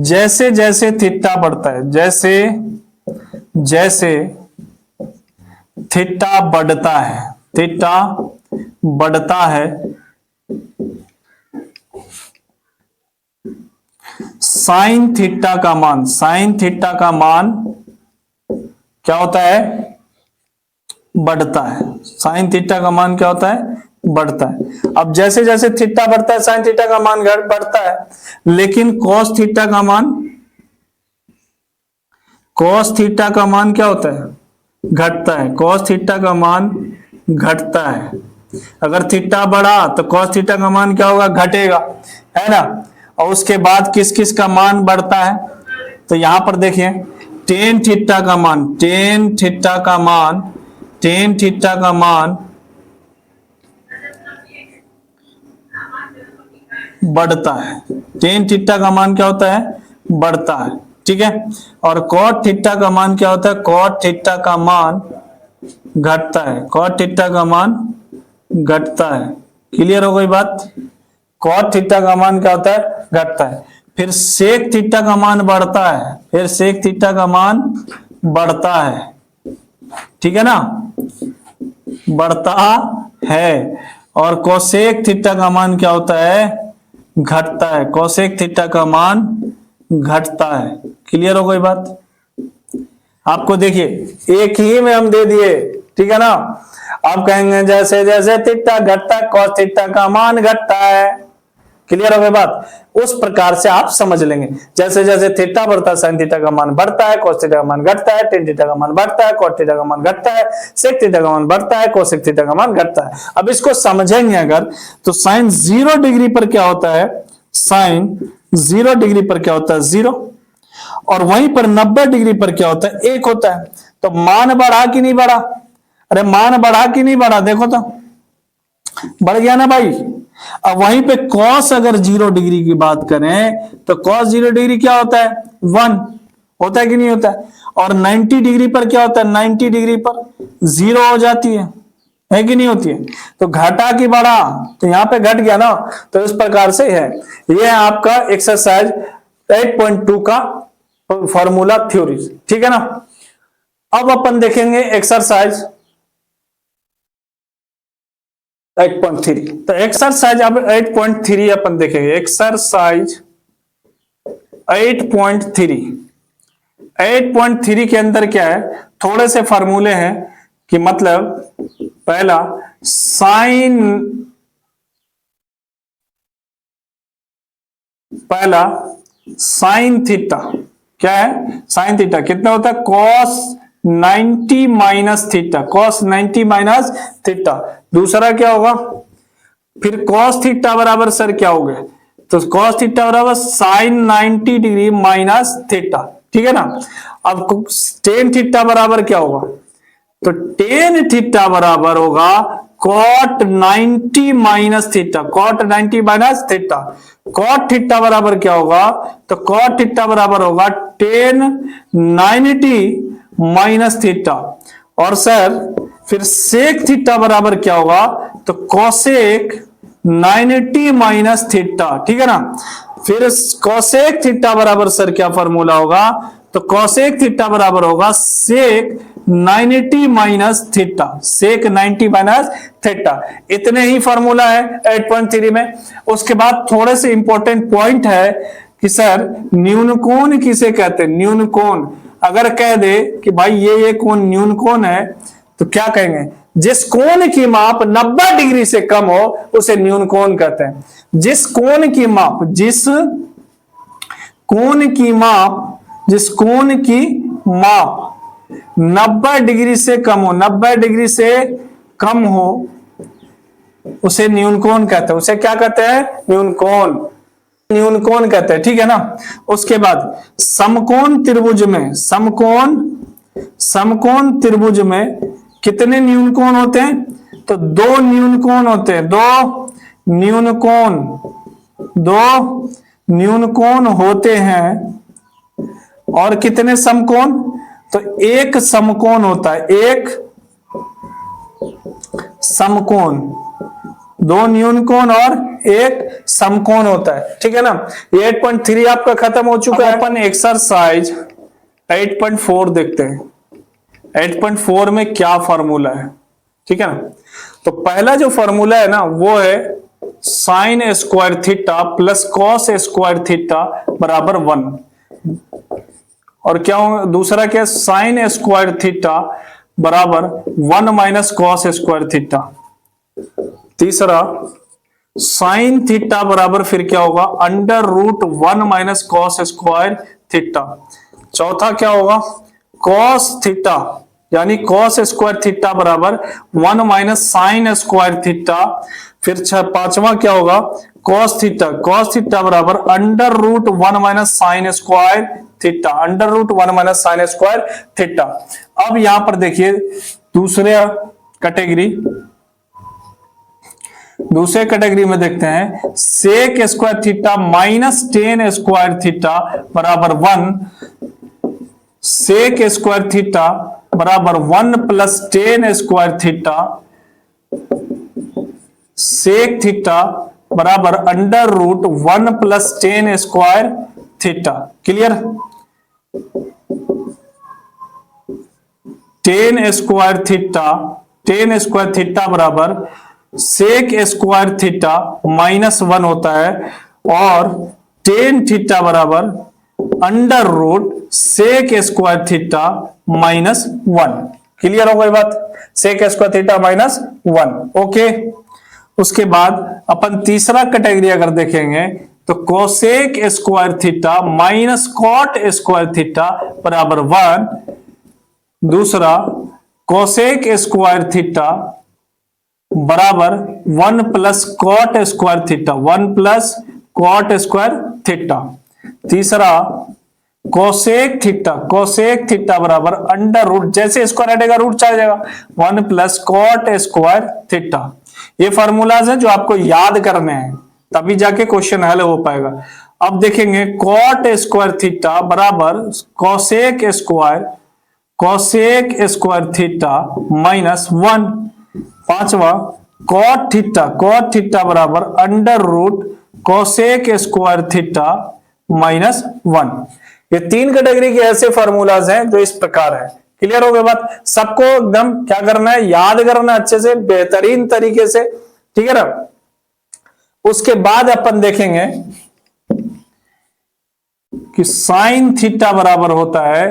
जैसे जैसे थीटा बढ़ता है, जैसे थीटा बढ़ता है, साइन थीटा का मान क्या होता है, बढ़ता है। साइन थीटा का मान क्या होता है, बढ़ता है। अब जैसे जैसे थीटा बढ़ता है साइन थीटा का मान बढ़ता है, लेकिन कॉस थीटा का मान क्या होता है, घटता है। कॉस थीटा का मान घटता है। अगर थीटा बढ़ा तो कॉस थीटा का मान क्या होगा, घटेगा, है ना। और उसके बाद किस किस का मान बढ़ता है, तो यहां पर देखिए टेन थीटा का मान बढ़ता है। टेन थीटा का मान क्या होता है, बढ़ता है। ठीक है। और कॉट थीटा का मान क्या होता है, कॉट थीटा का मान घटता है। कॉट थीटा का मान घटता है। क्लियर हो गई बात। कॉट थीटा का मान क्या होता है, घटता है। फिर सेक थीटा का मान बढ़ता है, ठीक है ना, बढ़ता है। और कोसेक थीटा का मान क्या होता है, घटता है। कोसेक थीटा का मान घटता है। क्लियर हो गई बात। आपको देखिए एक ही में हम दे दिए, ठीक है ना। आप कहेंगे जैसे जैसे थीटा घटता है कॉस थीटा का मान घटता है। क्लियर हो गई बात। उस प्रकार से आप समझ लेंगे, जैसे जैसे थीटा बढ़ता है साइन थीटा का मान बढ़ता है, कॉस थीटा का मान घटता है, टेन थीटा का मान बढ़ता है, कॉट थीटा का मान घटता है, सेक थीटा का मान बढ़ता है, कोसेक थीटा का मान घटता है। अब इसको समझेंगे अगर, तो साइन 0 डिग्री पर क्या होता है, साइन 0 डिग्री पर क्या होता है, 0। और वहीं पर 90 डिग्री पर क्या होता है, 1 होता है। तो मान बढ़ा कि नहीं बढ़ा, अरे मान बढ़ा कि नहीं बढ़ा, देखो तो बढ़ गया ना भाई। अब वहीं पे कॉस अगर 0 डिग्री की बात करें तो कॉस 0 डिग्री क्या होता है, 1 होता है कि नहीं होता है। और 90 डिग्री पर क्या होता है, 90 डिग्री पर 0 हो जाती है कि नहीं होती है। तो घटा कि बढ़ा, तो यहां पे घट गया ना। तो इस प्रकार से है, यह है आपका एक्सरसाइज 8.2 का फॉर्मूला थ्योरी, ठीक है ना। अब अपन देखेंगे एक्सरसाइज 8.3। तो एक्सरसाइज अब 8.3 अपन देखेंगे। एक्सरसाइज 8.3 के अंदर क्या है, थोड़े से फार्मूले हैं कि मतलब पहला साइन पहला साइन थीटा, क्या है साइन थीटा कितना होता है cos 90 minus theta, cos 90 minus theta. दूसरा क्या होगा फिर cos थीटा बराबर सर क्या हो गया, तो cos थीटा बराबर साइन 90 डिग्री माइनस थीटा, ठीक है ना। अब tan थीटा बराबर क्या होगा, तो tan थीटा बराबर होगा cot 90 minus theta, cot 90 minus theta. cot theta बराबर क्या होगा, तो cot थीटा बराबर होगा tan 90 माइनस थीटा। और सर फिर sec थीटा बराबर क्या होगा, तो cosec 90 माइनस थीटा, ठीक है ना। फिर cosec थीटा बराबर सर क्या फॉर्मूला होगा, तो cosec थीटा बराबर होगा sec 90 minus theta, sec 90 minus theta. इतने ही फॉर्मूला है 8.3 में। उसके बाद थोड़े से इंपॉर्टेंट पॉइंट है कि सर न्यून कोण किसे कहते हैं, न्यून कोण अगर कह दे कि भाई ये कोण न्यून कोण है तो क्या कहेंगे, जिस कोण की माप 90 डिग्री से कम हो उसे न्यून कोण कहते हैं। जिस कोण की माप 90 डिग्री से कम हो, 90 डिग्री से कम हो उसे न्यून कोण कहते हैं। उसे क्या कहते हैं, न्यून कोण कहते हैं, ठीक है ना। उसके बाद समकोण त्रिभुज में कितने न्यून कोण होते हैं, तो दो न्यून कोण होते हैं, दो न्यून कोण होते हैं। और कितने समकोण, तो एक समकोण होता है, एक समकोण, दो न्यून कोण और एक समकोण होता है, ठीक है ना। ये 8.3 आपका खत्म हो चुका है। अपन एक्सरसाइज 8.4 देखते हैं। 8.4 में क्या फॉर्मूला है, ठीक है ना। तो पहला जो फॉर्मूला है ना वो है sign square theta plus cos square theta बराबर 1। और क्या होगा दूसरा, क्या साइन स्क्वायर थीटा बराबर 1 माइनस कॉस स्क्वायर थीटा। तीसरा साइन थीटा बराबर फिर क्या होगा, under root 1 minus cos square theta. चौथा क्या होगा, कॉस थीटा यानी कॉस स्क्वायर थीटा बराबर 1 माइनस साइन स्क्वायर थीटा। फिर पांचवा क्या होगा, कॉस थीटा बराबर under root 1 minus sine square theta, under root 1 minus sine square theta. अब यहां पर देखिए दूसरे कैटेगरी में देखते हैं, sec square theta minus tan square theta बराबर 1, सेक स्क्वायर थीटा बराबर 1 plus tan square theta, sec theta बराबर under root 1 plus tan square theta. Clear, tan square theta बराबर सेक स्क्वायर थीटा माइनस 1 होता है और टेन थीटा बराबर under root sec square theta minus 1। Clear हो गई बात, sec square theta minus 1। Okay, उसके बाद अपन तीसरा कैटेगरी अगर देखेंगे तो cosec square theta minus cot square theta बराबर 1। दूसरा कोसेक स्क्वायर थीटा बराबर 1 plus cot square theta, 1 plus cot square theta. तीसरा कोसेक थीटा बराबर अंडर रूट, जैसे स्क्वायर हटेगा रूट चला जाएगा, 1 प्लस कॉट स्क्वायर थीटा। ये फार्मूलाज हैं जो आपको याद करने हैं, तभी जाके क्वेश्चन हल हो पाएगा। अब देखेंगे कॉट स्क्वायर थीटा बराबर कोसेक स्क्वायर थीटा माइनस 1। पांचवा कॉट थीटा बराबर under root cosec square theta minus 1। ये तीन कैटेगरी के ऐसे फार्मूलाज हैं जो इस प्रकार है। क्लियर हो गई बात, सबको एकदम क्या करना है, याद करना है अच्छे से, बेहतरीन तरीके से, ठीक है ना। उसके बाद अपन देखेंगे कि साइन थीटा बराबर होता है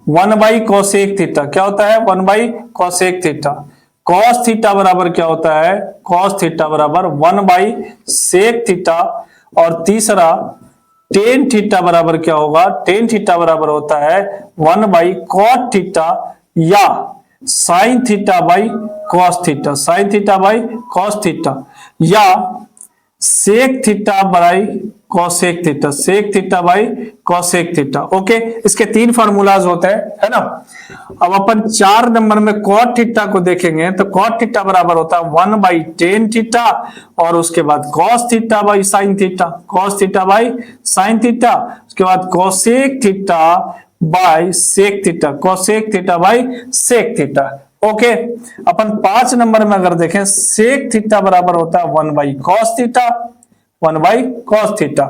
1 बाई कोसेक थीटा। क्या होता है, 1 by cosec theta. Cos theta बराबर क्या होता है, कॉस थीटा बराबर 1 बाई सेक थीटा। और तीसरा टेन थीटा बराबर क्या होगा, टेन थीटा बराबर होता है 1/cot थीटा या sine theta by cos theta, sine theta by cos theta, या sec theta by cosec theta, sec theta by cosec theta. Okay, इसके 3 फार्मूलाज होते हैं, है ना। अब अपन 4 नंबर में कॉट थीटा को देखेंगे तो कॉट थीटा बराबर होता है 1/tan थीटा और उसके बाद cos theta by sine theta, cos theta by sine theta, उसके बाद cosec theta by sec theta, cosec theta by sec theta. Okay, अपन 5 नंबर में अगर देखें सेक थीटा बराबर होता है 1/cos थीटा, 1/cos थीटा।